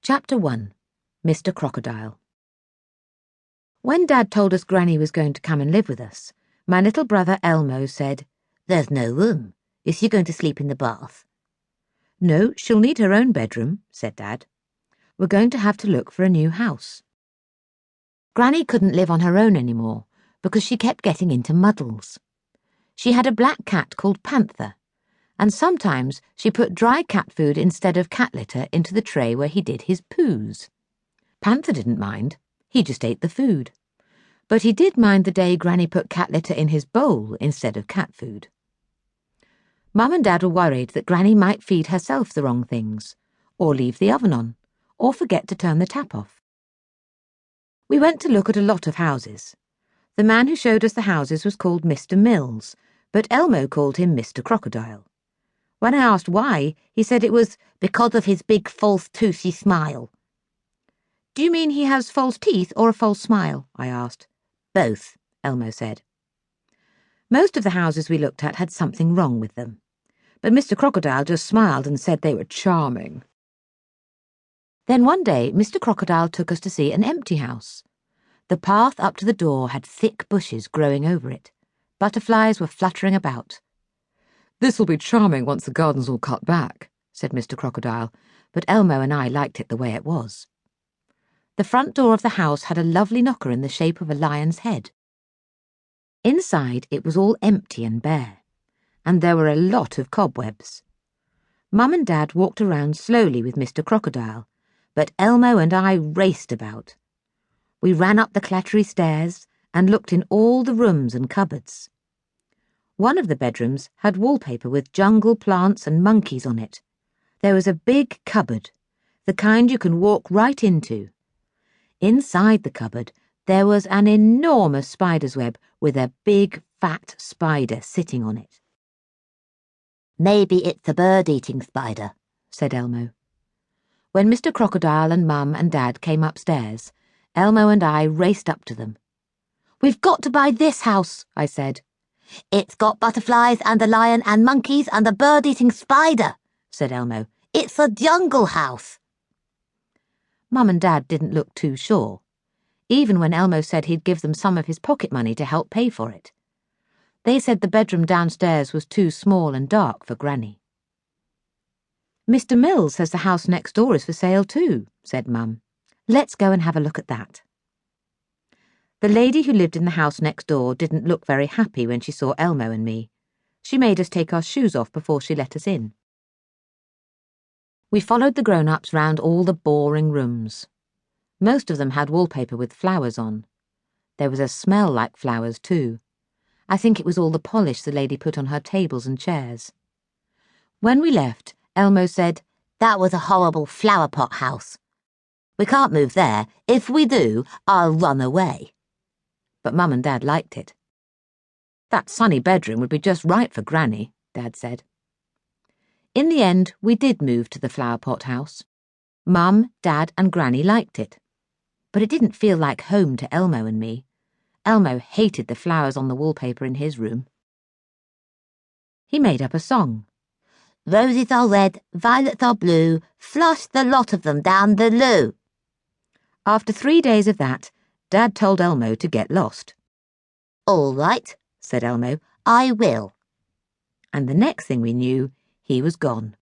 Chapter 1. Mr Crocodile. When Dad told us Granny was going to come and live with us, my little brother Elmo said, "There's no room. Is she going to sleep in the bath?" "No, she'll need her own bedroom," said Dad. "We're going to have to look for a new house." Granny couldn't live on her own anymore because she kept getting into muddles. She had a black cat called Panther, and sometimes she put dry cat food instead of cat litter into the tray where he did his poos. Panther didn't mind, he just ate the food. But he did mind the day Granny put cat litter in his bowl instead of cat food. Mum and Dad were worried that Granny might feed herself the wrong things, or leave the oven on, or forget to turn the tap off. We went to look at a lot of houses. The man who showed us the houses was called Mr Mills, but Elmo called him Mr Crocodile. When I asked why, he said it was because of his big false toothy smile. "Do you mean he has false teeth or a false smile?" I asked. "Both," Elmo said. Most of the houses we looked at had something wrong with them, but Mr Crocodile just smiled and said they were charming. Then one day Mr Crocodile took us to see an empty house. The path up to the door had thick bushes growing over it. Butterflies were fluttering about. "This'll be charming once the garden's all cut back," said Mr Crocodile, but Elmo and I liked it the way it was. The front door of the house had a lovely knocker in the shape of a lion's head. Inside it was all empty and bare, and there were a lot of cobwebs. Mum and Dad walked around slowly with Mr Crocodile, but Elmo and I raced about. We ran up the clattery stairs and looked in all the rooms and cupboards. One of the bedrooms had wallpaper with jungle plants and monkeys on it. There was a big cupboard, the kind you can walk right into. Inside the cupboard, there was an enormous spider's web with a big, fat spider sitting on it. "Maybe it's a bird-eating spider," said Elmo. When Mr Crocodile and Mum and Dad came upstairs, Elmo and I raced up to them. "We've got to buy this house," I said. "It's got butterflies and a lion and monkeys and a bird-eating spider," said Elmo. "It's a jungle house." Mum and Dad didn't look too sure, even when Elmo said he'd give them some of his pocket money to help pay for it. They said the bedroom downstairs was too small and dark for Granny. "Mr Mills says the house next door is for sale too," said Mum. "Let's go and have a look at that." The lady who lived in the house next door didn't look very happy when she saw Elmo and me. She made us take our shoes off before she let us in. We followed the grown-ups round all the boring rooms. Most of them had wallpaper with flowers on. There was a smell like flowers too. I think it was all the polish the lady put on her tables and chairs. When we left, Elmo said, "That was a horrible flower pot house. We can't move there. If we do, I'll run away." But Mum and Dad liked it. "That sunny bedroom would be just right for Granny," Dad said. In the end, we did move to the flower pot house. Mum, Dad and Granny liked it. But it didn't feel like home to Elmo and me. Elmo hated the flowers on the wallpaper in his room. He made up a song. "Roses are red, violets are blue, flush the lot of them down the loo." After 3 days of that, Dad told Elmo to get lost. "All right," said Elmo, "I will." And the next thing we knew, he was gone.